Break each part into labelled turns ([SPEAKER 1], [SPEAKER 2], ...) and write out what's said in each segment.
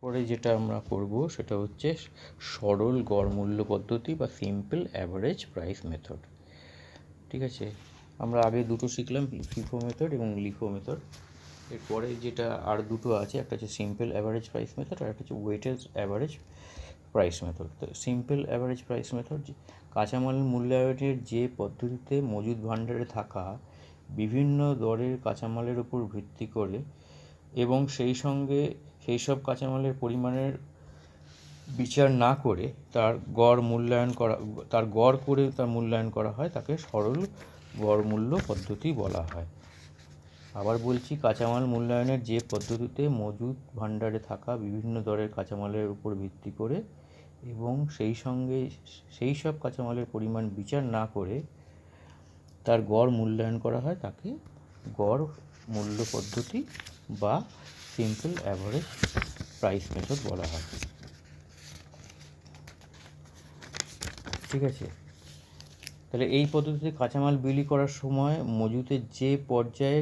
[SPEAKER 1] পরে যেটা আমরা করব সেটা হচ্ছে সরল গড় মূল্য পদ্ধতি বা সিম্পল অ্যাভারেজ প্রাইস মেথড। ঠিক আছে, আমরা আগে দুটো শিখলাম, ফিফো মেথড এবং লিফো মেথড। এরপরে যেটা আর দুটো আছে, একটা হচ্ছে সিম্পল অ্যাভারেজ প্রাইস মেথড আর একটা হচ্ছে ওয়েটেজ অ্যাভারেজ প্রাইস মেথড। তো সিম্পল অ্যাভারেজ প্রাইস মেথড কাঁচামাল মূল্যায়নের যে পদ্ধতিতে মজুদ ভাণ্ডারে থাকা বিভিন্ন দরের কাঁচামালের উপর ভিত্তি করে এবং সেই সঙ্গে সেই সব কাঁচামালের পরিমাণের বিচার না করে তার গড় মূল্যায়ন করা হয়, তাকে সরল গড় মূল্য পদ্ধতি বলা হয়। আবার বলছি, কাঁচামাল মূল্যায়নের যে পদ্ধতিতে মজুদ ভাণ্ডারে থাকা বিভিন্ন দরের কাঁচামালের উপর ভিত্তি করে এবং সেই সঙ্গে সেই সব কাঁচামালের পরিমাণ বিচার না করে তার গড় মূল্যায়ন করা হয়, তাকে গড় মূল্য পদ্ধতি বা সিম্পল অ্যাভারেজ প্রাইস মেথড বলা হয়। ঠিক আছে, তাহলে এই পদ্ধতিতে কাঁচামাল বিলি করার সময় মজুদের যে পর্যায়ে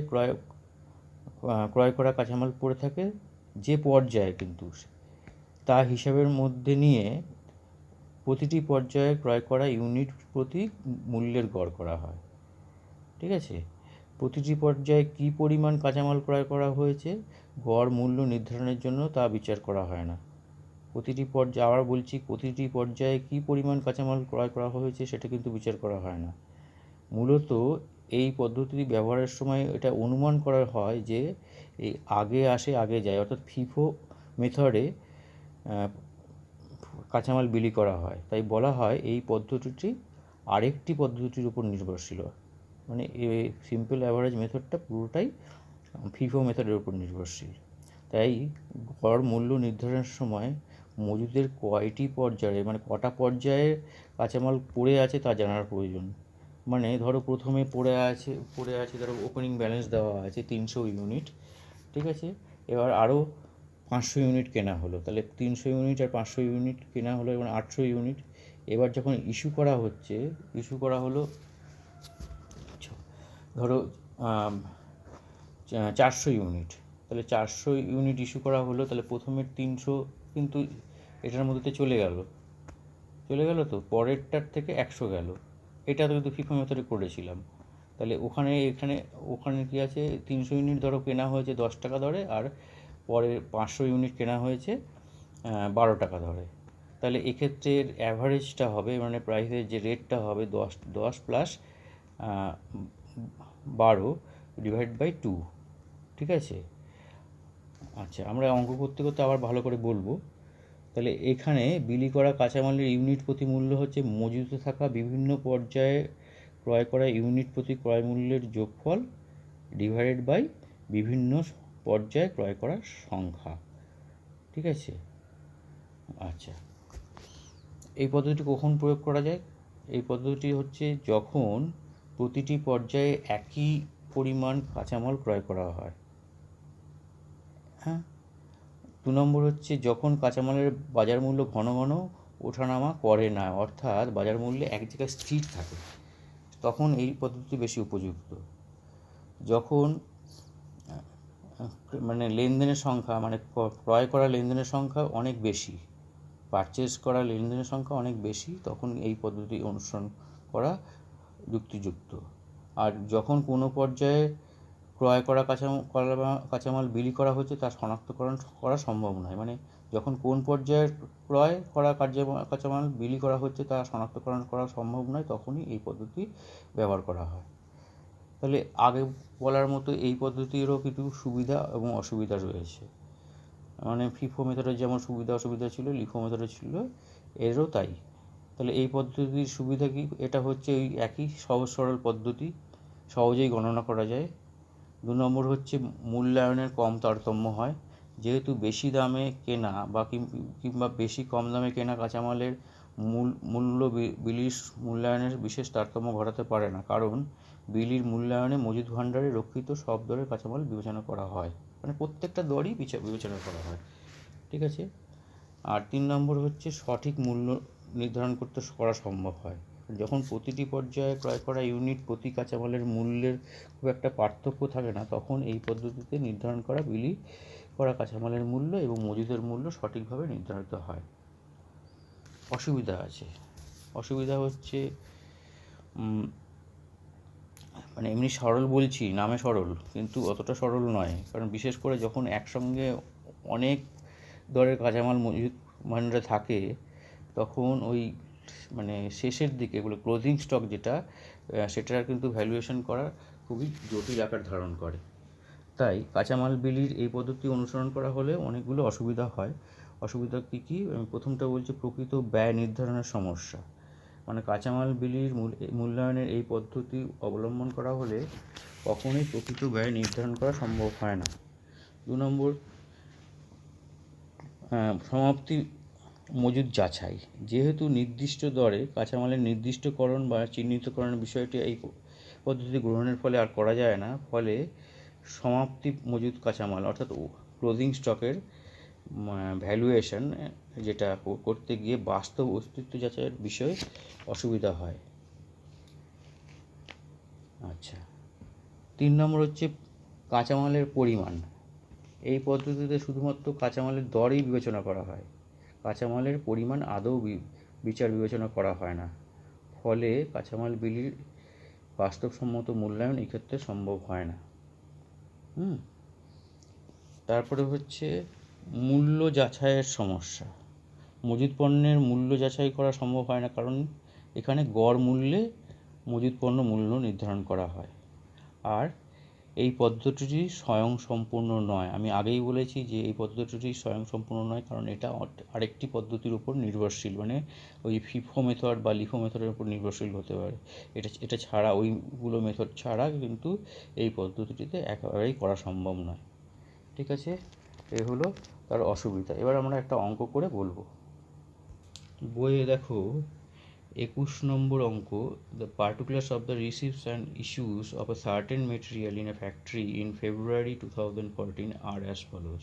[SPEAKER 1] ক্রয় করা কাঁচামাল পড়ে থাকে, যে পর্যায়ে কিন্তু তা হিসাবের মধ্যে নিয়ে প্রতিটি পর্যায়ে ক্রয় করা ইউনিট প্রতি মূল্যের গড় করা হয়। ঠিক আছে, প্রতিটি পর্যায়ে কী পরিমাণ কাঁচামাল ক্রয় করা হয়েছে গড় মূল্য নির্ধারণের জন্য তা বিচার করা হয় না। আবার বলছি, প্রতিটি পর্যায়ে কী পরিমাণ কাঁচামাল ক্রয় করা হয়েছে সেটা কিন্তু বিচার করা হয় না। মূলত এই পদ্ধতি ব্যবহারের সময় এটা অনুমান করা হয় যে এই আগে আসে আগে যায়, অর্থাৎ ফিফো মেথডে কাঁচামাল বিলি করা হয়। তাই বলা হয় এই পদ্ধতিটি আরেকটি পদ্ধতির উপর নির্ভরশীল। মানে এই সিম্পল অ্যাভারেজ মেথডটা পুরোটাই ফিফো মেথডের উপর নির্ভরশীল। তাই গড় মূল্য নির্ধারণের সময় মজুদের কয়টি পর্যায়ে, মানে কটা পর্যায়ে কাঁচামাল পড়ে আছে তা জানার প্রয়োজন। মানে ধরো প্রথমে পড়ে আছে ধরো ওপেনিং ব্যালেন্স দেওয়া আছে 300 ইউনিট। ঠিক আছে, এবার আরও 500 ইউনিট কেনা হলো, তাহলে 300 ইউনিট আর 500 ইউনিট কেনা হলো, এবং 800 ইউনিট। এবার যখন ইস্যু করা হলো ধরো 400 ইউনিট, তাহলে 400 ইউনিট ইস্যু করা হলো, তাহলে প্রথমের 300 কিন্তু এটার মধ্যে চলে গেল তো পরেরটার থেকে 100 গেল। এটা তো কিন্তু ফিফো মেথডে করেছিলাম। তাহলে ওখানে কি আছে, 300 ইউনিট ধরো কেনা হয়েছে 10 টাকা দরে, আর পরে 500 ইউনিট কেনা হয়েছে 12 টাকা ধরে। তাহলে এক্ষেত্রে অ্যাভারেজটা হবে, মানে প্রাইসের যে রেটটা হবে 10 প্লাস 12 ডিভাইড বাই 2। ঠিক আছে, আচ্ছা, আমরা অঙ্ক করতে করতে আবার ভালো করে বলবো। তাহলে এখানে বিলি করা কাঁচামালের ইউনিট প্রতি মূল্য হচ্ছে মজুতে থাকা বিভিন্ন পর্যায়ে ক্রয় করা ইউনিট প্রতি ক্রয় মূল্যের যোগফল ডিভাইডেড বাই বিভিন্ন পর্যায়ে ক্রয় করার সংখ্যা। ঠিক আছে, আচ্ছা, এই পদ্ধতিটি কখন প্রয়োগ করা যায়? এই পদ্ধতিটি হচ্ছে যখন প্রতিটি পর্যায়ে একই পরিমাণ কাঁচামাল ক্রয় করা হয়। হ্যাঁ, 2 নম্বর হচ্ছে যখন কাঁচামালের বাজার মূল্য ঘন ঘন ওঠানামা করে না, অর্থাৎ বাজার মূল্যে এক জায়গায় স্থির থাকে, তখন এই পদ্ধতি বেশি উপযুক্ত। যখন মানে লেনদেনের সংখ্যা, মানে ক্রয় করা লেনদেনের সংখ্যা অনেক বেশি, পারচেস করা লেনদেনের সংখ্যা অনেক বেশি, তখন এই পদ্ধতি অনুসরণ করা যুক্তিযুক্ত। আর যখন কোনো পর্যায়ে ক্রয় করা কাঁচামাল বিলি করা হচ্ছে তা শনাক্তকরণ করা সম্ভব নয়, মানে যখন কোন পর্যায়ে ক্রয় করা কাঁচামাল বিলি করা হচ্ছে তা শনাক্তকরণ করা সম্ভব নয়, তখনই এই পদ্ধতি ব্যবহার করা হয়। তাহলে আগে বলার মতো এই পদ্ধতিরও কিছু সুবিধা এবং অসুবিধা রয়েছে। মানে ফিফো মেথডের যেমন সুবিধা অসুবিধা ছিল, লিফো মেথডের ছিল, এরও তাই। তাহলে এই পদ্ধতির সুবিধা কি? এটা হচ্ছে ওই একই সহজ সরল পদ্ধতি, সহজেই গণনা করা যায়। 2 নম্বর হচ্ছে মূল্যায়নের কম তারতম্য হয়, যেহেতু বেশি দামে কেনা বা কিংবা বেশি কম দামে কেনা কাঁচামালের মূল্য বিলির মূল্যায়নের বিশেষ তারতম্য ঘটাতে পারে না, কারণ বিলির মূল্যায়নে মজুদ ভাণ্ডারে রক্ষিত সব দরের কাঁচামাল বিবেচনা করা হয়, মানে প্রত্যেকটা দরই বিবেচনা করা হয়। ঠিক আছে, আর 3 নম্বর হচ্ছে সঠিক মূল্য নির্ধারণ করা সম্ভব হয়, যখন প্রতিটি পর্যায়ে ক্রয় করা ইউনিট প্রতি কাঁচামালের মূল্যের খুব একটা পার্থক্য থাকে না, তখন এই পদ্ধতিতে নির্ধারণ করা বিলি করা কাঁচামালের মূল্য এবং মজুদের মূল্য সঠিকভাবে নির্ধারিত হয়। অসুবিধা আছে। অসুবিধা হচ্ছে মানে এমনি সরল বলছি, নামে সরল, কিন্তু অতটা সরল নয়। কারণ বিশেষ করে যখন একসঙ্গে অনেক দরের কাঁচামাল মজুদ ভাণ্ডারে থাকে, তখন ওই মানে শেষের দিকে এগুলো ক্লোজিং স্টক যেটা, সেটার কিন্তু ভ্যালুয়েশন করা খুবই জটিল আকার ধারণ করে। তাই কাঁচামাল বিলির এই পদ্ধতি অনুসরণ করা হলে অনেকগুলো অসুবিধা হয়। অসুবিধা কী কী? আমি প্রথমটা বলছি প্রকৃত ব্যয় নির্ধারণের সমস্যা। মানে কাঁচামাল বিলির মূল্যায়নের এই পদ্ধতি অবলম্বন করা হলে কখনোই প্রকৃত ব্যয় নির্ধারণ করা সম্ভব হয় না। 2 নম্বর, সমাপ্তি মজুদ যাচাই। যেহেতু নির্দিষ্ট দরে কাঁচামালের নির্দিষ্টকরণ বা চিহ্নিতকরণের বিষয়টি এই পদ্ধতি গ্রহণের ফলে আর করা যায় না, ফলে সমাপ্তি মজুদ কাঁচামাল অর্থাৎ ক্লোজিং স্টকের ভ্যালুয়েশন যেটা করতে গিয়ে বাস্তব অস্তিত্ব যাচাইয়ের বিষয়ে অসুবিধা হয়। আচ্ছা, 3 নম্বর হচ্ছে কাঁচামালের পরিমাণ। এই পদ্ধতিতে শুধুমাত্র কাঁচামালের দরই বিবেচনা করা হয়, কাঁচামালের পরিমাণ আদৌ বিচার বিবেচনা করা হয় না। ফলে কাঁচামাল বিলির বাস্তবসম্মত মূল্যায়ন এক্ষেত্রে সম্ভব হয় না। তারপরে হচ্ছে মূল্য যাচাইয়ের সমস্যা। মজুদ পণ্যের মূল্য যাচাই করা সম্ভব হয় না, কারণ এখানে গড় মূল্যে মজুদ পণ্য মূল্য নির্ধারণ করা হয়। আর এই পদ্ধতিটি স্বয়ংসম্পূর্ণ নয়। আমি আগেই বলেছি যে এই পদ্ধতিটি স্বয়ংসম্পূর্ণ নয়, কারণ এটা আরেকটি পদ্ধতির উপর নির্ভরশীল, মানে ওই ফিফো মেথড বা লিফো মেথডের উপর নির্ভরশীল হতে পারে। এটা ছাড়া, ওইগুলো মেথড ছাড়া কিন্তু এই পদ্ধতিটিতে একেবারেই করা সম্ভব নয়। ঠিক আছে, এ হলো তার অসুবিধা। এবার আমরা একটা অঙ্ক করে বলবো। বইয়ে দেখো 21 নম্বর অঙ্ক, the particulars of the receipts and issues of a certain material in a factory in February 2014 are as follows.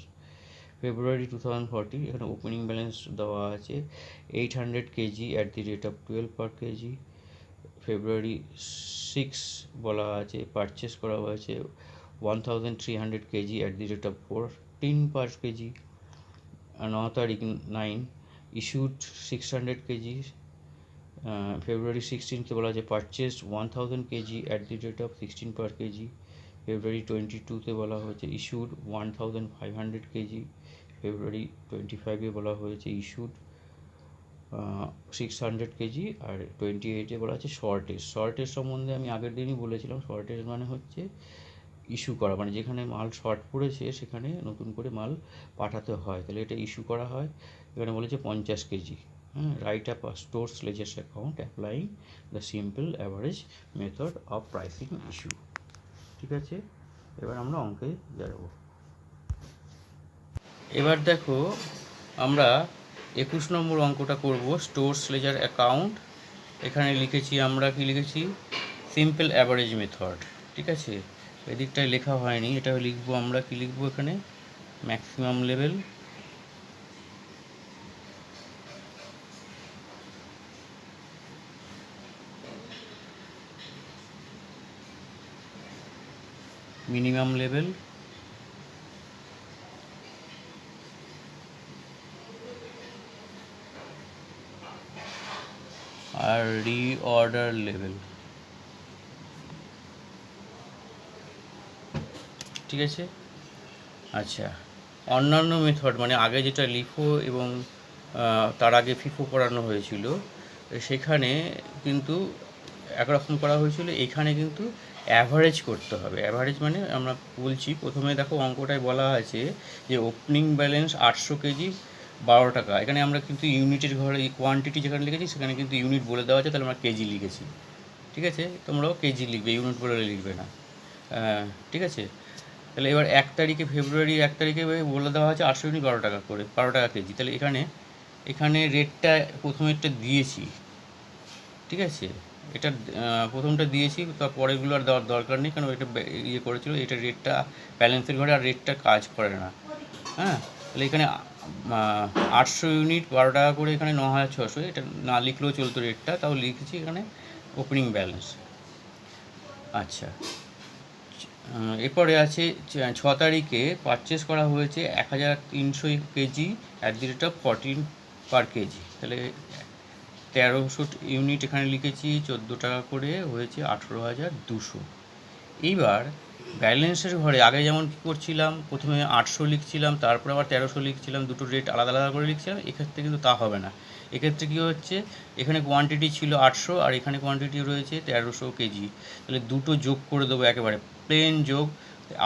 [SPEAKER 1] February 2014, এখানে ওপেনিং ব্যালেন্স দেওয়া আছে 800 KG at the rate of 12 per KG. February 6 বলা আছে পারচেস করা হয়েছে 1300 KG at the rate of 14 per KG. 9 তারিখ 9 issued 600 KG. ফেব্রুয়ারি 16 বলা আছে purchase 1000 KG at the rate of 16 per KG. February 22 বলা হয়েছে ইস্যুড 1500 কেজি। ফেব্রুয়ারি 25 বলা হয়েছে ইস্যুড 600 কেজি। আর 28 বলা আছে শর্টেজ। শর্টেজ সম্বন্ধে আমি আগের দিনই বলেছিলাম, শর্টেজ মানে হচ্ছে ইস্যু করা, মানে যেখানে মাল শর্ট পড়েছে সেখানে নতুন করে মাল পাঠাতে হয়, তাহলে এটা ইস্যু করা হয়। এখানে বলেছে 50 KG. Right up stores lasers account applying the simple average method of pricing issue. ঠিক আছে, এবার আমরা অঙ্কে যাব। এবার দেখো আমরা 21 নম্বর অঙ্কটা করব, স্টোরস লেজার অ্যাকাউন্ট। এখানে লিখেছি আমরা, কি লিখেছি, সিম্পল অ্যাভারেজ মেথড। ঠিক আছে, এদিকটায় লেখা হয়নি, এটা লিখবো আমরা, কি লিখবো এখানে, ম্যাক্সিমাম লেভেল মিনিমাম লেভেল আর রিঅর্ডার লেভেল। ঠিক আছে, আচ্ছা, অন্যান্য মেথড মানে আগে যেটা লিফো এবং তার আগে ফিফো করানো হয়েছিল, সেখানে কিন্তু একরকম করা হয়েছিল, এখানে কিন্তু অ্যাভারেজ করতে হবে। অ্যাভারেজ মানে আমরা বলছি, প্রথমে দেখো অঙ্কটায় বলা আছে যে ওপেনিং ব্যালেন্স 800 কেজি 12 টাকা। এখানে আমরা কিন্তু ইউনিটের ঘরে কোয়ান্টিটি যেখানে লিখেছি সেখানে কিন্তু ইউনিট বলে দেওয়া আছে, তাহলে আমরা কেজি লিখেছি। ঠিক আছে, তোমরাও কেজি লিখবে, ইউনিট বলে লিখবে না। ঠিক আছে, তাহলে এবার 1 তারিখে, ফেব্রুয়ারি 1 তারিখে বলে দেওয়া হচ্ছে 800 ইউনিট 12 টাকা করে, 12 টাকা কেজি। তাহলে এখানে রেটটা প্রথমেরটা দিয়েছি। ঠিক আছে, এটা প্রথমটা দিয়েছি, তারপরেগুলো আর দেওয়ার দরকার নেই, কারণ এটা ইয়ে করেছিল, এটা রেটটা ব্যালেন্সের ঘরে আর রেটটা কাজ করে না। তাহলে এখানে 800 ইউনিট 12 টাকা করে, এখানে 9600, এটা না লিখলেও চলতো রেটটা, তাও লিখেছি এখানে ওপেনিং ব্যালেন্স। আচ্ছা, এরপরে আছে 6 তারিখে পারচেস করা হয়েছে 1300 KG at the rate of 14 per KG, তাহলে 1300 ইউনিট এখানে লিখেছি, 14 টাকা করে হয়েছে 18,200। এইবার ব্যালেন্সের ঘরে আগে যেমন কী করছিলাম, প্রথমে 800 লিখছিলাম, তারপর আবার 1300 লিখছিলাম, দুটো রেট আলাদা আলাদা করে লিখছিলাম। এক্ষেত্রে কিন্তু তা হবে না। এক্ষেত্রে কী হচ্ছে, এখানে কোয়ান্টিটি ছিল 800 আর এখানে কোয়ান্টিটি রয়েছে 1300 কেজি, তাহলে দুটো যোগ করে দেবো, একেবারে প্লেন যোগ।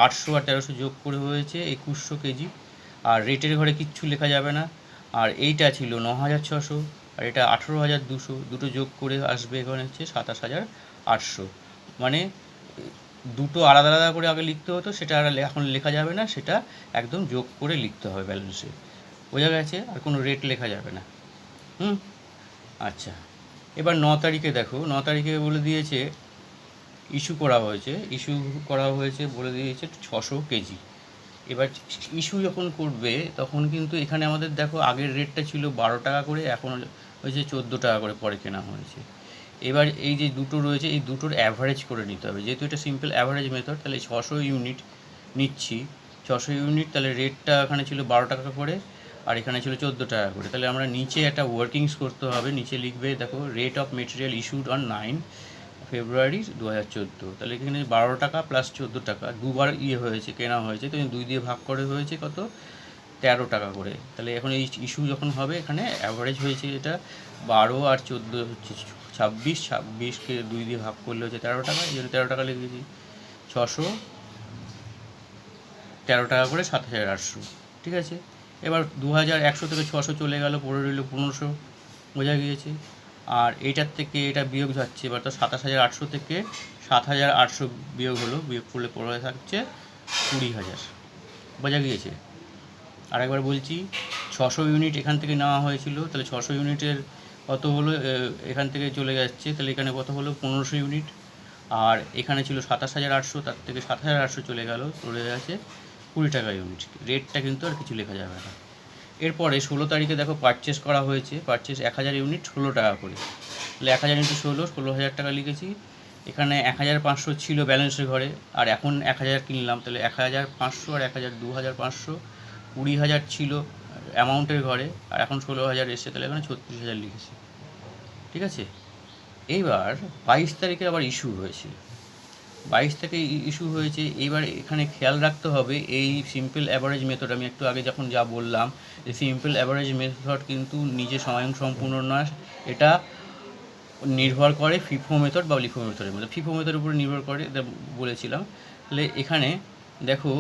[SPEAKER 1] 800 আর 1300 যোগ করে হয়েছে 2100 কেজি। আর রেটের ঘরে কিচ্ছু লেখা যাবে না। আর এইটা ছিল 9,600 আর এটা 18,200, দুটো যোগ করে আসবে এখানে হচ্ছে 27,800। মানে দুটো আলাদা আলাদা করে আগে লিখতে হতো, সেটা আর এখন লেখা যাবে না, সেটা একদম যোগ করে লিখতে হবে ব্যালেন্সে। বোঝা গেছে? আর কোনো রেট লেখা যাবে না। আচ্ছা, এবার 9 তারিখে দেখো, 9 তারিখে বলে দিয়েছে ইস্যু করা হয়েছে বলে দিয়েছে 600 কেজি। এবার ইস্যু যখন করবে তখন কিন্তু এখানে আমাদের দেখো আগের রেটটা ছিল 12 টাকা করে, এখন হয়েছে 14 টাকা করে পরে কেনা হয়েছে। এবার এই যে দুটো রয়েছে, এই দুটোর অ্যাভারেজ করে নিতে হবে, যেহেতু এটা সিম্পল অ্যাভারেজ মেথড। তাহলে 600 ইউনিট নিচ্ছি, 600 ইউনিট, তাহলে রেটটা এখানে ছিল 12 টাকা করে আর এখানে ছিল 14 টাকা করে। তাহলে আমরা নিচে একটা ওয়ার্কিংস করতে হবে, নিচে লিখবে দেখো rate of material issued on 9 ফেব্রুয়ারি 2014। তাহলে এখানে 12 টাকা প্লাস 14 টাকা দুবার হয়েছে, কেনা হয়েছে, তো 2 দিয়ে ভাগ করে হয়েছে কত, 13 টাকা করে। তাহলে এখন এই ইস্যু যখন হবে এখানে অ্যাভারেজ হয়েছে এটা 12 আর 14 হচ্ছে 26, 26কে 2 দিয়ে ভাগ করলে হচ্ছে 13 টাকা, এই জন্য 13 টাকা লিখেছি। 600 13 টাকা করে 7,800, ঠিক আছে। এবার 2100 থেকে 600 চলে গেল, পড়ে রইল 1500, বোঝা গিয়েছে। আর এইটার থেকে এটা বিয়োগ যাচ্ছে, এবার তো 27,800 থেকে 7,800 বিয়োগ হলো, বিয়োগ করলে পড়ে থাকছে 20,000, বোঝা গিয়েছে। আরেকবার বলছি, 600 ইউনিট এখান থেকে নেওয়া হয়েছিল, তাহলে 600 ইউনিটের কত হলো, এখান থেকে চলে যাচ্ছে, তাহলে এখানে কত হলো 1500 ইউনিট। আর এখানে ছিল 27,800, তার থেকে 7,800 চলে গেল, চলে যাচ্ছে 20 টাকা ইউনিট। রেটটা কিন্তু আর কিছু লেখা যাবে না। এরপরে 16 তারিখে দেখো পারচেস করা হয়েছে, 1000 ইউনিট 16 টাকা করে, তাহলে 1000 ইন্টু 16,000 টাকা লিখেছি। এখানে 1500 ছিল ব্যালেন্সের ঘরে, আর এখন 1000 কিনলাম, তাহলে 1500 আর 1000 2500, 20,000 ছিল অ্যামাউন্টের ঘরে, আর এখন 16,000 এসছে, তাহলে এখানে 36,000 লিখেছি, ঠিক আছে। এইবার 22 তারিখে আবার ইস্যু হয়েছে, 22 থেকে ইস্যু হয়েছে। এইবার এখানে খেয়াল রাখতে হবে, এই সিম্পল অ্যাভারেজ মেথড আমি একটু আগে যখন যা বললাম, এই সিম্পল অ্যাভারেজ মেথড কিন্তু নিজে স্বয়ংসম্পূর্ণ নয়, এটা নির্ভর করে ফিফো মেথড বা লিফো মেথডের মধ্যে। ফিফো মেথডের উপরে নির্ভর করে, এটা বলেছিলাম। তাহলে এখানে দেখো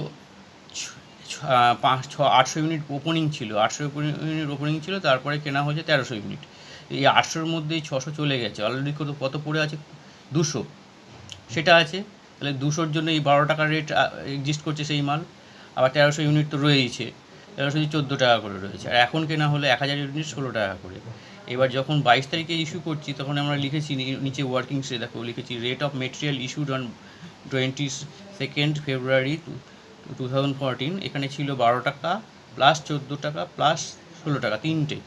[SPEAKER 1] 800 ইউনিট ওপেনিং ছিল, 800 ইউনিট ওপেনিং ছিল, তারপরে কেনা হয়েছে 1300 ইউনিট। এই 800-র মধ্যেই 600 চলে গেছে, অলরেডি কত পড়ে আছে, 200 সেটা আছে। তাহলে 200-র জন্য এই 12 টাকার রেট এক্সিস্ট করছে সেই মাল, আবার 1300 ইউনিট তো রয়েইছে, 1300 14 টাকা করে রয়েছে, আর এখন কেনা হলো 1000 ইউনিট 16 টাকা করে। এবার যখন 22 তারিখে ইস্যু করছি তখন আমরা লিখেছি নিচে ওয়ার্কিংসে দেখো লিখেছি rate of material issued on 22 ফেব্রুয়ারি 2014। এখানে ছিল 12 টাকা প্লাস 14 টাকা প্লাস 16 টাকা,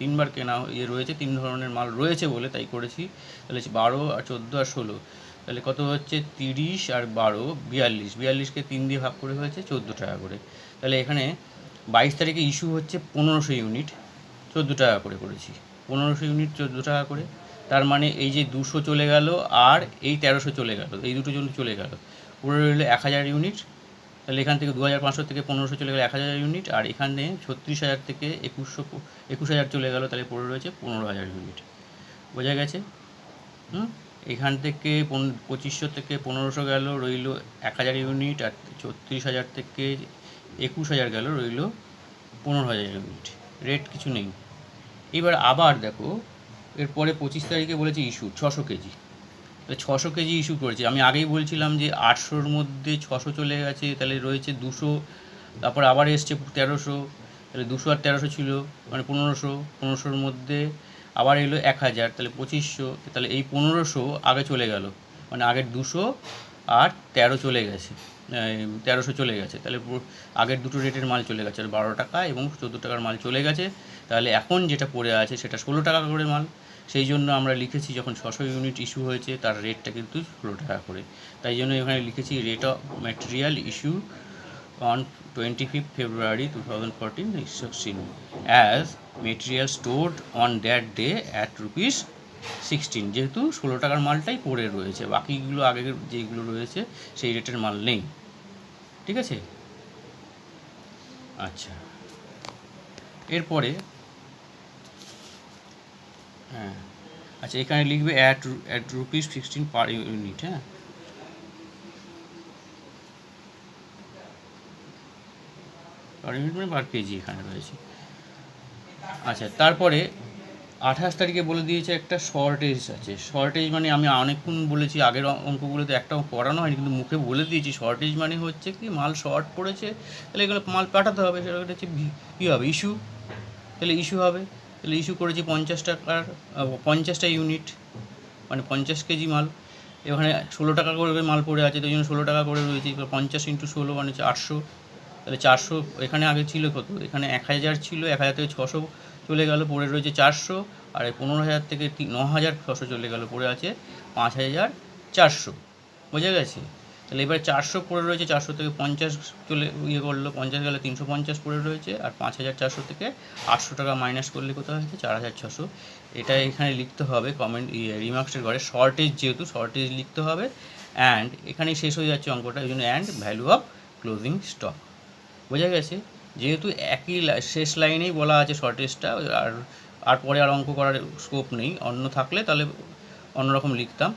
[SPEAKER 1] তিনবার কেনা রয়েছে, 3 ধরনের মাল রয়েছে বলে তাই করেছি। তাহলে 12 আর 14 আর 16, তাহলে কত হচ্ছে 30 আর 12 42, 42কে 3 দিয়ে ভাগ করে হয়েছে 14 টাকা করে। তাহলে এখানে 22 তারিখে ইস্যু হচ্ছে 1500 ইউনিট 14 টাকা করে করেছি, 1500 ইউনিট 14 টাকা করে। তার মানে এই যে 200 চলে গেল আর এই 1300 চলে গেল, এই দুটো জন্য চলে গেল, পুরো রইল 1000 ইউনিট। তাহলে এখান থেকে 2500 থেকে 1500 চলে গেল 1000 ইউনিট, আর এখানে 36,000 থেকে 21,000 চলে গেল, তাহলে পড়ে রয়েছে 15,000 ইউনিট, বোঝা গেছে। এখান থেকে 2500 থেকে 1500 গেল, রইল 1000 ইউনিট, আর 36,000 থেকে 21,000 গেল, রইল 15,000 ইউনিট, রেট কিছু নেই। এবার আবার দেখো এরপরে 25 তারিখে বলেছে ইস্যু 600 কেজি, তাহলে 600 কেজি ইস্যু করেছে। আমি আগেই বলছিলাম যে 800-র মধ্যে 600 চলে গেছে, তাহলে রয়েছে 200, তারপর আবার এসছে 1300, তাহলে 200 আর 1300 ছিল মানে 1500-র মধ্যে আবার এলো 1000, তাহলে 2500, তাহলে এই 1500 আগে চলে গেল, মানে আগের 200 আর 13 চলে গেছে, 1300 চলে গেছে, তাহলে আগের দুটো রেটের মাল চলে গেছে, আর 12 টাকা এবং 14 টাকার মাল চলে গেছে। তাহলে এখন যেটা পড়ে আছে সেটা 16 টাকা করে মাল, সেই জন্য আমরা লিখেছি যখন 600 ইউনিট ইস্যু হয়েছে তার রেটটা কিন্তু 16 টাকা করে। তাই জন্য এখানে লিখেছি rate of material issue on 25th February 2014 is 16 as material stored on that day at rupees 16, যেহেতু 16 টাকার মালটাই পড়ে রয়েছে, বাকিগুলো আগের যেগুলো রয়েছে সেই রেটের মাল নেই। ঠিক আছে, আচ্ছা এরপরে হ্যাঁ আচ্ছা এখানে লিখবে অ্যাট রুপিস 16 পার ইউনিট। হ্যাঁ পার ইউনিট মানে পার কেজি এখানে রয়েছে। আচ্ছা তারপরে 28 তারিখে বলে দিয়েছে একটা শর্টেজ আছে। শর্টেজ মানে আমি অনেকক্ষণ বলেছি, আগের অঙ্কগুলোতে একটাও পড়ানো হয়নি কিন্তু মুখে বলে দিয়েছি। শর্টেজ মানে হচ্ছে কি মাল শর্ট পড়েছে, তাহলে এগুলো মাল পাঠাতে হবে, সেটা হচ্ছে কী হবে ইস্যু, তাহলে ইস্যু হবে। তাহলে ইস্যু করেছি 50 টাকার 50টা ইউনিট মানে 50 কেজি মাল। এখানে 16 টাকা করে মাল পড়ে আছে, তাই জন্য 16 টাকা করে রয়েছে। 50 × 16 মানে 400, তাহলে 400 এখানে আগে ছিল কত, এখানে 1000 ছিল, 1000 থেকে 600 চলে গেল, পড়ে রয়েছে 400, আর 15,000 থেকে 9,600 চলে গেল, পড়ে আছে 5,400। বোঝা গেছে? তাহলে এবার 400 পড়ে রয়েছে, 400 থেকে 50 চলে করলো, 50 গেলে 350 পড়ে রয়েছে, আর 5,400 থেকে 800 টাকা মাইনাস করলে কোথাও হয়েছে 4,600। এটা এখানে লিখতে হবে কমেন্ট রিমার্কসের ঘরে, শর্টেজ যেহেতু শর্টেজ লিখতে হবে। অ্যান্ড এখানেই শেষ হয়ে যাচ্ছে অঙ্কটা, এই জন্য and value of closing stock. বোঝা গেছে? যেহেতু একই শেষ লাইনেই বলা আছে শর্টেজটা, আর পরে আর অঙ্ক করার স্কোপ নেই, অন্য থাকলে তাহলে অন্যরকম লিখতাম।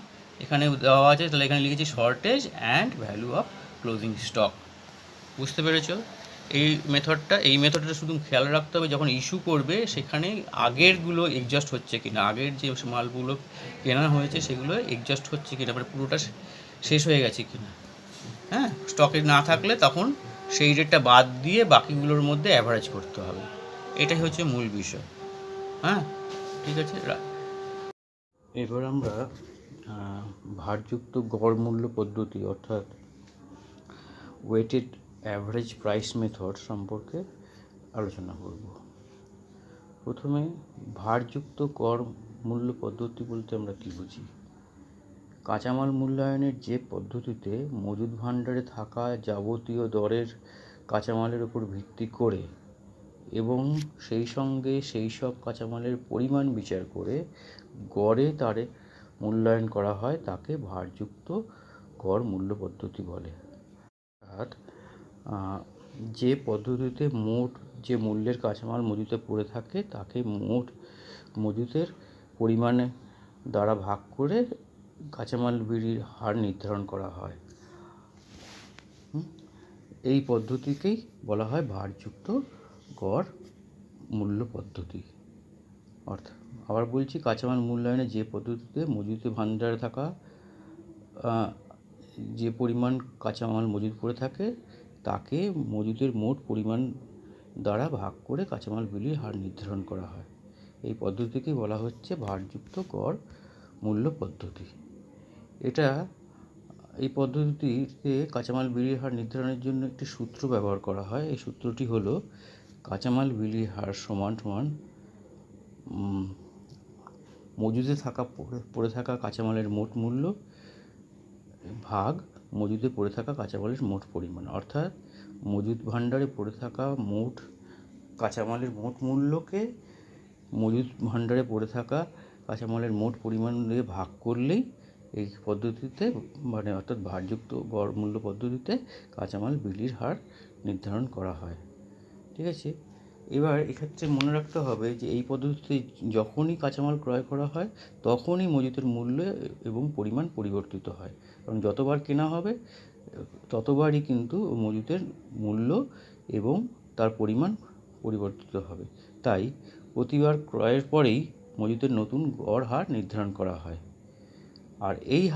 [SPEAKER 1] এখানে দেওয়া আছে, তাহলে এখানে লিখেছি shortage and value of closing stock. বুঝতে পেরেছো? এই মেথডটা শুধু খেয়াল রাখতে হবে, যখন ইস্যু করবে সেখানে আগেরগুলো এডজাস্ট হচ্ছে কিনা, আগের যে মালগুলো কেনা হয়েছে সেগুলো এডজাস্ট হচ্ছে কিনা, মানে পুরোটা শেষ হয়ে গেছে কিনা। হ্যাঁ, স্টকে না থাকলে তখন সেই রেটটা বাদ দিয়ে বাকিগুলোর মধ্যে অ্যাভারেজ করতে হবে। এটাই হচ্ছে মূল বিষয়। হ্যাঁ ঠিক আছে। এবার আমরা ভারযুক্ত গড় মূল্য পদ্ধতি অর্থাৎ ওয়েটেড অ্যাভারেজ প্রাইস মেথড সম্পর্কে আলোচনা করব। প্রথমে ভারযুক্ত গড় মূল্য পদ্ধতি বলতে আমরা কী বুঝি? কাঁচামাল মূল্যায়নের যে পদ্ধতিতে মজুদ ভাণ্ডারে থাকা যাবতীয় দরের কাঁচামালের উপর ভিত্তি করে এবং সেই সঙ্গে সেই সব কাঁচামালের পরিমাণ বিচার করে গড়ে তারে মূল্যায়ন করা হয়, তাকে ভারযুক্ত গড় মূল্য পদ্ধতি বলে। অর্থাৎ যে পদ্ধতিতে মোট যে মূল্যের কাঁচামাল মজুতে পড়ে থাকে তাকে মোট মজুতের পরিমাণে দ্বারা ভাগ করে কাঁচামাল বিক্রির হার নির্ধারণ করা হয়। এই পদ্ধতিকেই বলা হয় ভারযুক্ত গড় মূল্য পদ্ধতি। অর্থাৎ আবার বলছি, কাঁচামাল মূল্যায়নে যে পদ্ধতিতে মজুতে ভাণ্ডারে থাকা যে পরিমাণ কাঁচামাল মজুদ পড়ে থাকে তাকে মজুদের মোট পরিমাণ দ্বারা ভাগ করে কাঁচামাল বিক্রির হার নির্ধারণ করা হয়। এই পদ্ধতিকে বলা হচ্ছে ভারযুক্ত গড় মূল্য পদ্ধতি। এই পদ্ধতিতে কাঁচামাল বিক্রির হার নির্ধারণের জন্য একটি সূত্র ব্যবহার করা হয়। এই সূত্রটি হলো কাঁচামাল বিক্রির হার সমান মজুদে পড়ে থাকা কাঁচামালের মোট মূল্য ভাগ মজুদে পড়ে থাকা কাঁচামালের মোট পরিমাণ। অর্থাৎ মজুদ ভাণ্ডারে পড়ে থাকা মোট কাঁচামালের মোট মূল্যকে মজুদ ভাণ্ডারে পড়ে থাকা কাঁচামালের মোট পরিমাণ দিয়ে ভাগ করলেই এই পদ্ধতিতে অর্থাৎ ভারযুক্ত গড় মূল্য পদ্ধতিতে কাঁচামাল বিক্রির হার নির্ধারণ করা হয়। ঠিক আছে, এবার এক্ষেত্রে মনে রাখতে হবে যে এই পদ্ধতিতে যখনই কাঁচামাল ক্রয় করা হয় তখনই মজুদের মূল্য এবং পরিমাণ পরিবর্তিত হয়, কারণ যতবার কেনা হবে ততবারই কিন্তু মজুদের মূল্য এবং তার পরিমাণ পরিবর্তিত হবে। তাই প্রতিবার ক্রয়ের পরেই মজুদের নতুন গড় হার নির্ধারণ করা হয়। আর এই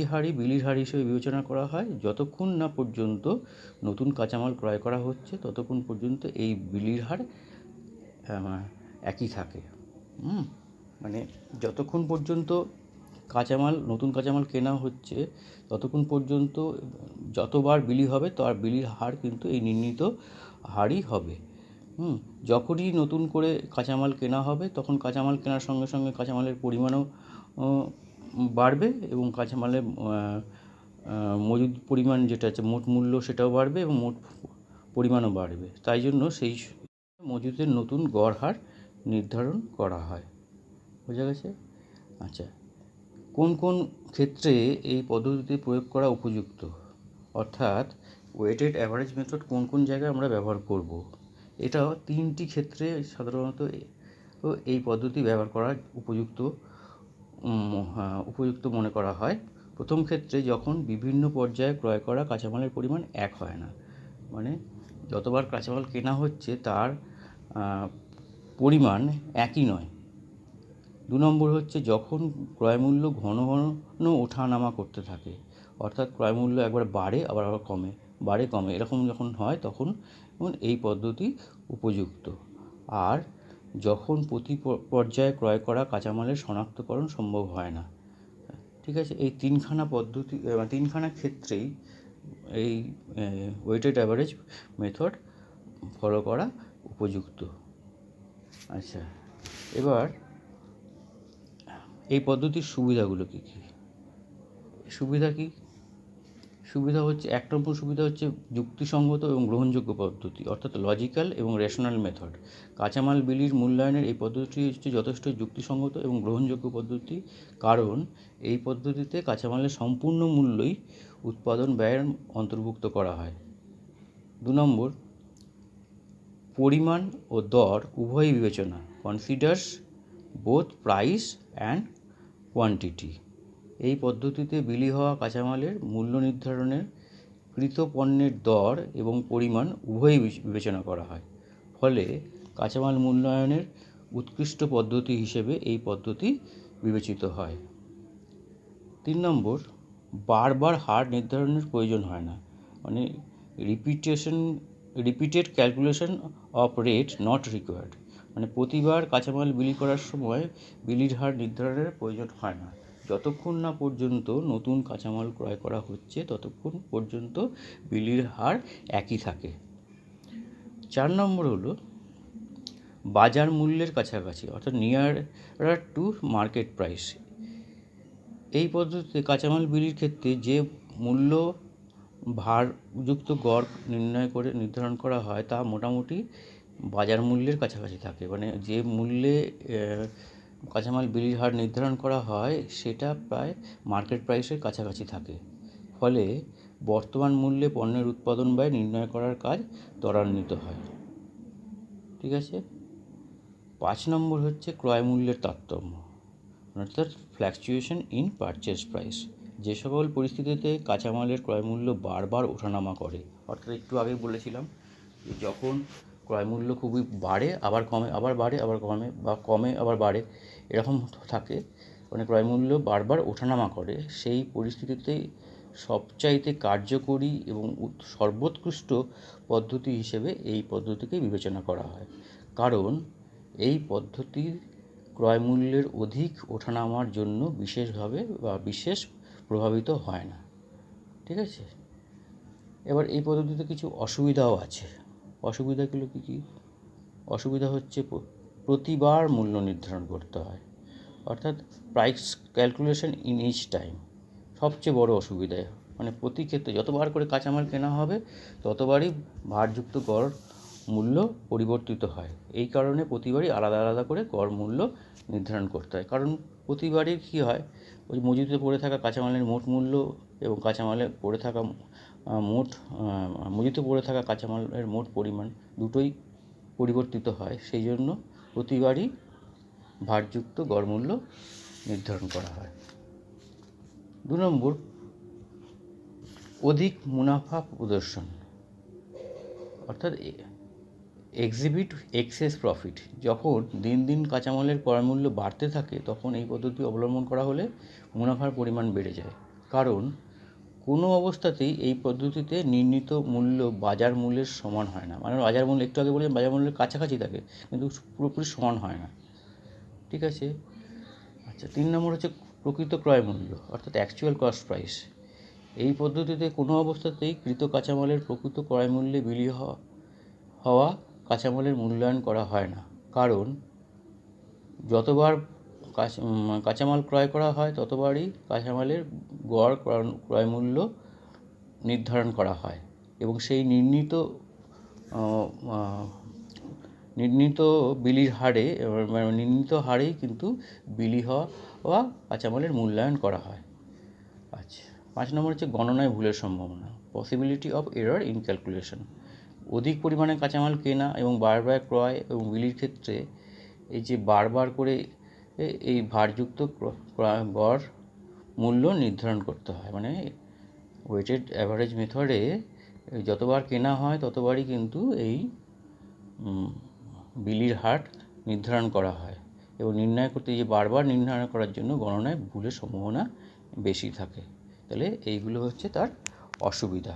[SPEAKER 1] হারই বিলির হার হিসেবে বিবেচনা করা হয় যতক্ষণ না পর্যন্ত নতুন কাঁচামাল ক্রয় করা হচ্ছে, ততক্ষণ পর্যন্ত এই বিলির হার একই থাকে। যতক্ষণ পর্যন্ত নতুন কাঁচামাল কেনা হচ্ছে ততক্ষণ পর্যন্ত যতবার বিলি হবে তার বিলির হার কিন্তু এই নির্ণীত হারই হবে। যখনই নতুন করে কাঁচামাল কেনা হবে তখন কাঁচামাল কেনার সঙ্গে সঙ্গে কাঁচামালের পরিমাণও বাড়বে এবং কাঁচামালের মজুদ পরিমাণ যেটা আছে মোট মূল্য সেটাও বাড়বে এবং মোট পরিমাণও বাড়বে। তাই জন্য সেই মজুদের নতুন গড় হার নির্ধারণ করা হয়। বোঝা গেছে? আচ্ছা, কোন কোন ক্ষেত্রে এই পদ্ধতিতে প্রয়োগ করা উপযুক্ত, অর্থাৎ ওয়েটেড অ্যাভারেজ মেথড কোন কোন জায়গায় আমরা ব্যবহার করব, এটাও 3টি ক্ষেত্রে সাধারণত এই পদ্ধতি ব্যবহার করা উপযুক্ত মনে করা হয়। প্রথম ক্ষেত্রে যখন বিভিন্ন পর্যায়ে ক্রয় করা কাঁচামালের পরিমাণ এক হয় না, মানে যতবার কাঁচামাল কেনা হচ্ছে তার পরিমাণ একই নয়। 2 নম্বর হচ্ছে যখন ক্রয়মূল্য ঘন ঘন ওঠানামা করতে থাকে, অর্থাৎ ক্রয়মূল্য একবার বাড়ে আবার কমে, বাড়ে কমে, এরকম যখন হয় তখন এই পদ্ধতি উপযুক্ত। আর যখন প্রতি পর্যায়ে ক্রয় করা কাঁচামালের শনাক্তকরণ সম্ভব হয় না। ঠিক আছে, এই তিনখানা ক্ষেত্রেই এই ওয়েটেড অ্যাভারেজ মেথড ফলো করা উপযুক্ত। আচ্ছা, এবার এই পদ্ধতির সুবিধাগুলো কী কী? সুবিধা হচ্ছে, 1 নম্বর সুবিধা হচ্ছে যুক্তিসঙ্গত এবং গ্রহণযোগ্য পদ্ধতি, অর্থাৎ লজিক্যাল এবং রেশনাল মেথড। কাঁচামাল বিলির মূল্যায়নের এই পদ্ধতিটি হচ্ছে যথেষ্ট যুক্তিসঙ্গত এবং গ্রহণযোগ্য পদ্ধতি, কারণ এই পদ্ধতিতে কাঁচামালের সম্পূর্ণ মূল্যই উৎপাদন ব্যয়ের অন্তর্ভুক্ত করা হয়। 2 নম্বর, পরিমাণ ও দর উভয়ই বিবেচনা, considers both price and quantity. এই পদ্ধতিতে বিলি হওয়া কাঁচামালের মূল্য নির্ধারণের কৃত পণ্যের দর এবং পরিমাণ উভয়ই বিবেচনা করা হয়, ফলে কাঁচামাল মূল্যায়নের উৎকৃষ্ট পদ্ধতি হিসেবে এই পদ্ধতি বিবেচিত হয়। 3 নম্বর, বারবার হার নির্ধারণের প্রয়োজন হয় না, মানে repeated calculation of rate not required, মানে প্রতিবার কাঁচামাল বিলি করার সময় বিলির হার নির্ধারণের প্রয়োজন হয় না। যতক্ষণ না পর্যন্ত নতুন কাঁচামাল ক্রয় করা হচ্ছে ততক্ষণ পর্যন্ত বিলির হার একই থাকে। 4 নম্বর হলো বাজার মূল্যের কাছাকাছি, অর্থাৎ নিয়ারার টু মার্কেট প্রাইস। এই পদ্ধতিতে কাঁচামাল বিলির ক্ষেত্রে যে মূল্য ভারযুক্ত গড় নির্ধারণ করা হয় তা মোটামুটি বাজার মূল্যের কাছাকাছি থাকে, মানে যে মূল্যে কাঁচামাল বিলির হার নির্ধারণ করা হয় সেটা প্রায় মার্কেট প্রাইসের কাছাকাছি থাকে, ফলে বর্তমান মূল্যে পণ্যের উৎপাদন ব্যয় নির্ণয় করার কাজ ত্বরান্বিত হয়। ঠিক আছে। 5 নম্বর হচ্ছে ক্রয় মূল্যের তারতম্য, অর্থাৎ ফ্ল্যাকচুয়েশন ইন পারচেজ প্রাইস। যে সকল পরিস্থিতিতে কাঁচামালের ক্রয়মূল্য বারবার ওঠানামা করে, অর্থাৎ একটু আগেই বলেছিলাম যে যখন ক্রয়মূল্য খুবই বাড়ে আবার কমে, আবার বাড়ে আবার কমে, বা কমে আবার বাড়ে, এরকম থাকে, মানে ক্রয়মূল্য বারবার ওঠানামা করে, সেই পরিস্থিতিতে সবচাইতে কার্যকরী এবং সর্বোৎকৃষ্ট পদ্ধতি হিসেবে এই পদ্ধতিকে বিবেচনা করা হয়, কারণ এই পদ্ধতির ক্রয়মূল্যের অধিক ওঠানামার জন্য বিশেষ প্রভাবিত হয় না। ঠিক আছে। এবার এই পদ্ধতিতে কিছু অসুবিধাও আছে। অসুবিধাগুলো কী কী? অসুবিধা হচ্ছে প্রতিবার মূল্য নির্ধারণ করতে হয়, অর্থাৎ price calculation in each time সবচেয়ে বড় অসুবিধা। মানে প্রতি ক্ষেত্রে যতবার করে কাঁচামাল কেনা হবে ততবারই ভারযুক্ত গড় মূল্য পরিবর্তিত হয়। এই কারণে প্রতিবারই আলাদা আলাদা করে গড় মূল্য নির্ধারণ করতে হয়, কারণ প্রতিবারই কী হয়, ওই মজুতে পড়ে থাকা কাঁচামালের মোট মূল্য এবং মজুতে পড়ে থাকা কাঁচামালের মোট পরিমাণ দুটোই পরিবর্তিত হয়, সেই জন্য প্রতিবারই ভারযুক্ত গড় মূল্য নির্ধারণ করা হয়। 2 নম্বর, অধিক মুনাফা প্রদর্শন, অর্থাৎ এক্সিবিট এক্সেস প্রফিট। যখন দিন দিন কাঁচামালের ক্রয়মূল্য বাড়তে থাকে তখন এই পদ্ধতি অবলম্বন করা হলে মুনাফার পরিমাণ বেড়ে যায়, কারণ কোনো অবস্থাতেই এই পদ্ধতিতে নির্ণীত মূল্য বাজার মূল্যের সমান হয় না, মানে বাজার মূল্য, একটু আগে বললাম বাজার মূল্যের কাছাকাছি থাকে কিন্তু পুরোপুরি সমান হয় না। ঠিক আছে। আচ্ছা, 3 নম্বর হচ্ছে প্রকৃত ক্রয় মূল্য, অর্থাৎ অ্যাকচুয়াল কস্ট প্রাইস। এই পদ্ধতিতে কোনো অবস্থাতেই কৃত কাঁচামালের প্রকৃত ক্রয় মূল্যে বিলি হওয়া কাঁচামালের মূল্যায়ন করা হয় না, কারণ যতবার কাঁচামাল ক্রয় করা হয় ততবারই কাঁচামালের গড় ক্রয় মূল্য নির্ধারণ করা হয় এবং সেই নির্ণীত বিলির হারে নির্ণীত হারেই কিন্তু বিলি হওয়া কাঁচামালের মূল্যায়ন করা হয়। আচ্ছা, 5 নম্বর হচ্ছে গণনায় ভুলের সম্ভাবনা, possibility of error in calculation. অধিক পরিমাণে কাঁচামাল কেনা এবং বারবার ক্রয় এবং বিলির ক্ষেত্রে এই যে বারবার করে এই ভারযুক্ত গড় মূল্য নির্ধারণ করতে হয়, মানে ওয়েটেড অ্যাভারেজ মেথডে যতবার কেনা হয় ততবারই কিন্তু এই বিলির হার নির্ধারণ করা হয় এবং নির্ণয় করতে যে বারবার নির্ণয় করার জন্য গণনায় ভুলের সম্ভাবনা বেশি থাকে। তাহলে এইগুলো হচ্ছে তার অসুবিধা।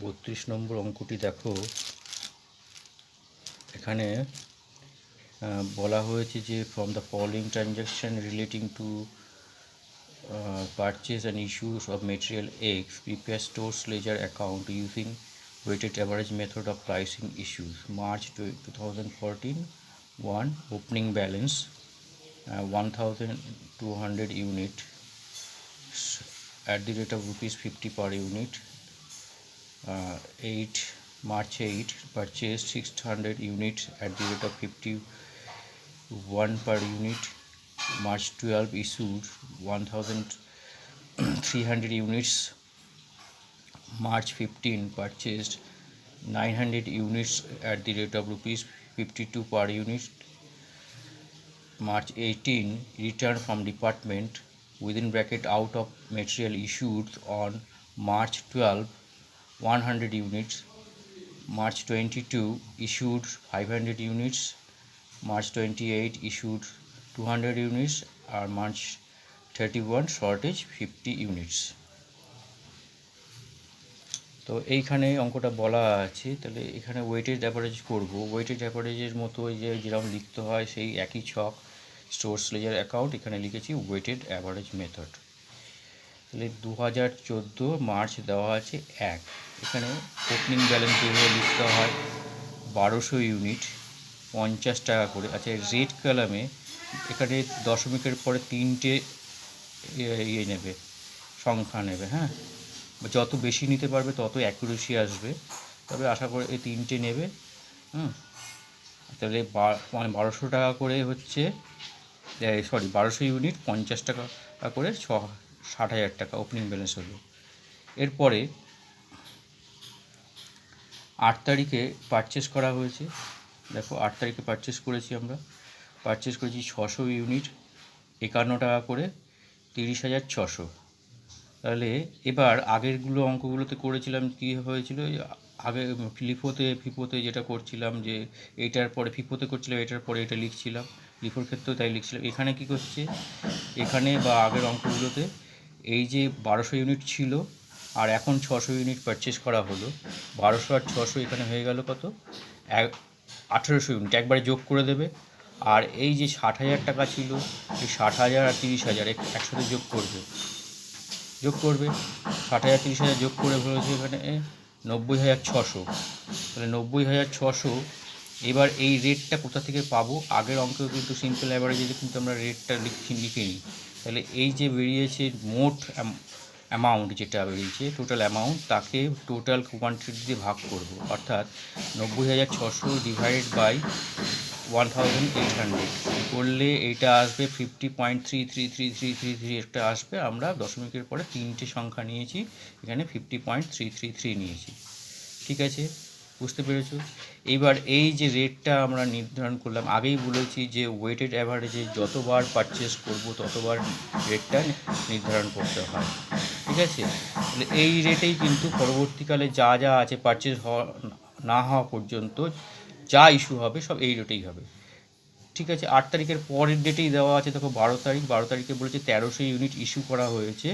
[SPEAKER 1] 32 নম্বর অঙ্কটি দেখো, এখানে বলা হয়েছে যে from the following transaction relating to purchase and issues of material X, prepare stores ledger account using weighted average method of pricing issues. March 2014, 1 opening balance 1200 unit at the rate of rupees 50 per unit. 8 March 8 purchased 600 units at the rate of 51 per unit. March 12 issued 1300 units. March 15 purchased 900 units at the rate of rupees 52 per unit. March 18 return from department within bracket out of material issued on March 12 100 units. March 22 issued 500 units. March 28 issued 200 units আর March 31 shortage 50 units। তো এইখানে অঙ্কটা বলা আছে, তাহলে এখানে weighted average করব। Weighted অ্যাভারেজের মতো যেরকম লিখতে হয় সেই একই ছক, স্টোরস লেজার অ্যাকাউন্ট, এখানে লিখেছি ওয়েটেড অ্যাভারেজ মেথড। তাহলে 2014 মার্চ দেওয়া আছে 1, এখানে ওপেনিং ব্যালেন্স যেভাবে লিখতে হয় 1200 ইউনিট 50 টাকা করে। আচ্ছা, রেড কলামে এখানে দশমিকের পরে 3টে নেবে, সংখ্যা নেবে, হ্যাঁ, যত বেশি নিতে পারবে তত অ্যাকুরেসি আসবে, তবে আশা করে এই 3টে নেবে। তাহলে 1200 টাকা করে হচ্ছে, 1200 ইউনিট 50 টাকা করে 60,000 টাকা ওপেনিং ব্যালেন্স হলো। এরপরে 8 তারিখে পারচেস করা হয়েছে, দেখো 8 তারিখে পারচেস করেছি, আমরা পারচেস করেছি 600 ইউনিট 51 টাকা করে, 30,600। তাহলে এবার আগেরগুলো অঙ্কগুলোতে করেছিলাম কি হয়েছিল, আগে ফিফোতে যেটা করছিলাম যে এইটার পরে ফিফোতে করছিলাম, এটার পরে এটা লিখছিলাম, লিফোর ক্ষেত্রেও তাই লিখছিলাম। এখানে কি করছে, এখানে বা আগের অঙ্কগুলোতে এই যে 1200 ইউনিট ছিল আর এখন 600 ইউনিট পারচেস করা হলো, 1200 আর 600 এখানে হয়ে গেল কত, 1800 ইউনিট, একবারে যোগ করে দেবে। আর এই যে 60,000 টাকা ছিল, এই 60,000 আর 30,000 একসাথে যোগ করবে 60,000 30,000 যোগ করে বলেছে এখানে 90,600। তাহলে 90,600। এবার এই রেটটা কোথা থেকে পাবো, আগের অঙ্কেও কিন্তু সিম্পল অ্যাভারেজে কিন্তু আমরা রেটটা লিখিনি। তাহলে এই যে বেরিয়েছে মোট অ্যামাউন্ট, যেটা বেরিয়েছে টোটাল অ্যামাউন্ট, তাকে টোটাল কোয়ান্টিটি দিয়ে ভাগ করব, অর্থাৎ 90,600 ডিভাইডেড বাই 1800 করলে এইটা আসবে 50.333333 একটা আসবে। আমরা দশমিকের পরে 3টে সংখ্যা নিয়েছি, এখানে 50.333 নিয়েছি। ঠিক আছে, বুঝতে পেরেছো? এইবার এই যে রেটটা আমরা নির্ধারণ করলাম, আগেই বলেছি যে ওয়েটেড অ্যাভারেজে যতবার পারচেস করব ততবার রেটটা নির্ধারণ করতে হয়। ঠিক আছে, তাহলে এই রেটেই কিন্তু পরবর্তীকালে যা যা আছে পারচেস না হওয়া পর্যন্ত যা ইস্যু হবে সব এই রেটেই হবে। ঠিক আছে, 8 তারিখের পরের ডেটেই দেওয়া আছে, দেখো 12 তারিখে বলেছে 1300 ইউনিট ইস্যু করা হয়েছে,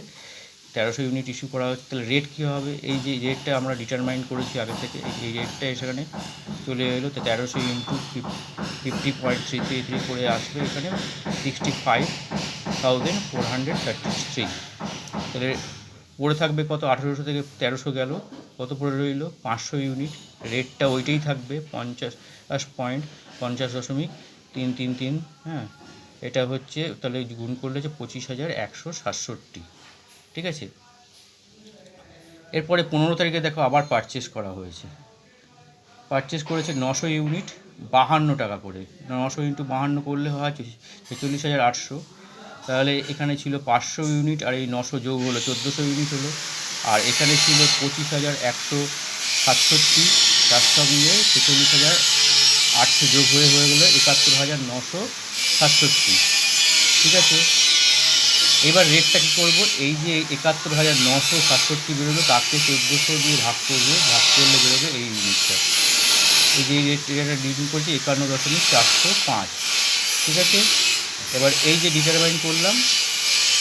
[SPEAKER 1] 1300 ইউনিট ইস্যু করা হচ্ছে। তাহলে রেট কী হবে, এই যে রেটটা আমরা ডিটারমাইন করেছি আগে থেকে, এই রেটটা সেখানে চলে এলো। তো 1300 ইন্টু 50.333 করে আসবে এখানে 65,433। তাহলে পড়ে থাকবে কত, 1800 থেকে 1300 গেল, কত পড়ে রইল 500 ইউনিট, রেটটা ওইটাই থাকবে 50.333, হ্যাঁ, এটা হচ্ছে তাহলে গুণ করলে হচ্ছে 25,167, ঠিক আছে। এরপরে 15 তারিখে দেখো আবার পারচেস করা হয়েছে, পারচেস করেছে 900 ইউনিট 52 টাকা করে, 900 ইন্টু 52 করলে হয় 46,800, তাহলে এখানে ছিল 500 ইউনিট আর এই 900 যোগ হলো 1400 ইউনিট হলো, আর এখানে ছিল 25,167, তার সঙ্গে 46,800 যোগ হয়ে গেলো 71,967, ঠিক আছে। এবার রেটটা কী করবো, এই যে 71,967 বেরোলো তাকে 1400 দিয়ে ভাগ করবো, ভাগ করলে বেরোবে এই ইউনিটটা, এই যে রেটটা ডিটারমাইন করছি 51.405, ঠিক আছে। এবার এই যে ডিটারমাইন করলাম,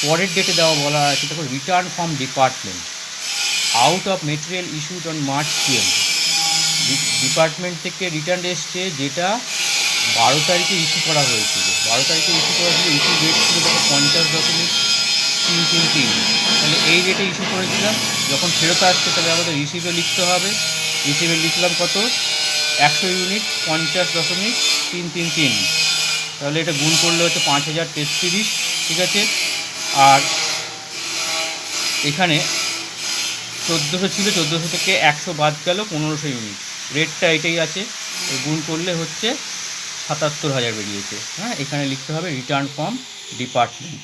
[SPEAKER 1] পরের ডেটে দেওয়া বলা আছে দেখো, return from department out of material issued on March 12, department থেকে রিটার্ন এসছে যেটা 12 তারিখে ইস্যু করা হয়েছিল, 12 তারিখে ইস্যু করা ছিল, ইস্যু রেট ছিল দেখো 50.333, তাহলে এই রেটে ইস্যু করেছিলাম, যখন ফেরত আসছে তাহলে আমাদের রিসিভে লিখতে হবে, রিসিভে লিখলাম কত 100 ইউনিট 50.333, তাহলে এটা গুণ করলে হচ্ছে 5,033, ঠিক আছে। আর এখানে 1400 ছিল, 1400 থেকে 100 বাদ গেল 1500 ইউনিট, রেটটা এটাই আছে, গুণ করলে হচ্ছে 77,000 বেরিয়েছে, হ্যাঁ, এখানে লিখতে হবে রিটার্ন ফ্রম ডিপার্টমেন্ট।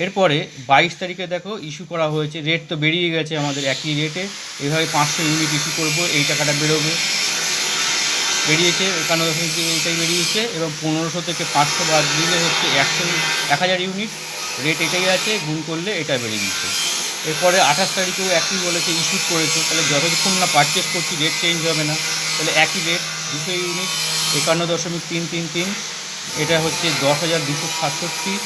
[SPEAKER 1] এরপরে 22 তারিখে দেখো ইস্যু করা হয়েছে, রেট তো বেরিয়ে গেছে আমাদের একই রেটে, এইভাবে 500 ইউনিট ইস্যু করবো, এই টাকাটা বেরোবে, বেরিয়েছে 51 এইটাই বেরিয়েছে, এবং 1500 থেকে 500 বাদ দিলে হচ্ছে 1000 ইউনিট, রেট এটাই আছে, গুণ করলে এটা বেরিয়েছে। এরপরে 28 তারিখেও একই বলেছে, ইস্যু করেছে, তাহলে যতক্ষণ না পারচেস করছি রেট চেঞ্জ হবে না, তাহলে একই রেট 200 ইউনিট 51.333, এটা হচ্ছে 10,267,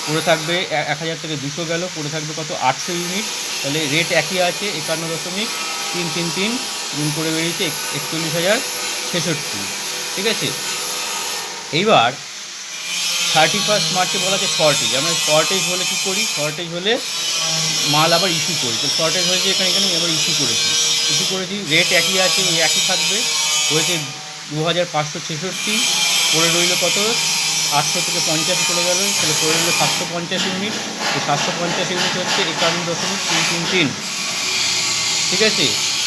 [SPEAKER 1] পড়ে থাকবে 1000 থেকে 200 গেল, পড়ে থাকবে কত 800 ইউনিট, তাহলে রেট একই আছে 51.333, গুণ করে বেরিয়েছে 41,066, ঠিক আছে। এইবার 31 মার্চে বলা আছে শর্টেজ, আমরা শর্টেজ হলে কী করি, শর্টেজ হলে মাল আবার ইস্যু করি, তো শর্টেজ হয়েছে এখানে আবার ইস্যু করেছি, রেট একই আছে, ওই একই থাকবে, হয়েছে 2,566, পড়ে রইল কত 800 থেকে 50 চলে গেল, তাহলে পড়ে রইল 750 ইউনিট, এই 750 ইউনিট হচ্ছে 51.333, ঠিক আছে,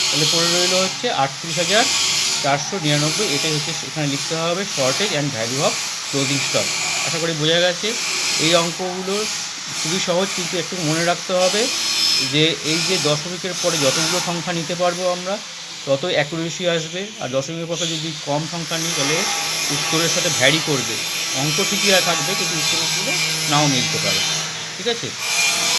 [SPEAKER 1] তাহলে পড়ে রইল হচ্ছে 38,499, এটাই হচ্ছে এখানে লিখতে হবে shortage and value of closing stock. আশা করি বোঝা গেছে। এই অঙ্কগুলো খুবই সহজ, কিন্তু একটু মনে রাখতে হবে যে এই যে দশমিকের পরে যতগুলো সংখ্যা নিতে পারবো আমরা তত অ্যাকুরেসি আসবে, আর দশমিকের পরে যদি কম সংখ্যা নিই তাহলে উত্তরের সাথে ভ্যারি করবে, অঙ্ক ঠিকই থাকবে কিন্তু উত্তরের সাথে নাও মিলতে পারে, ঠিক আছে।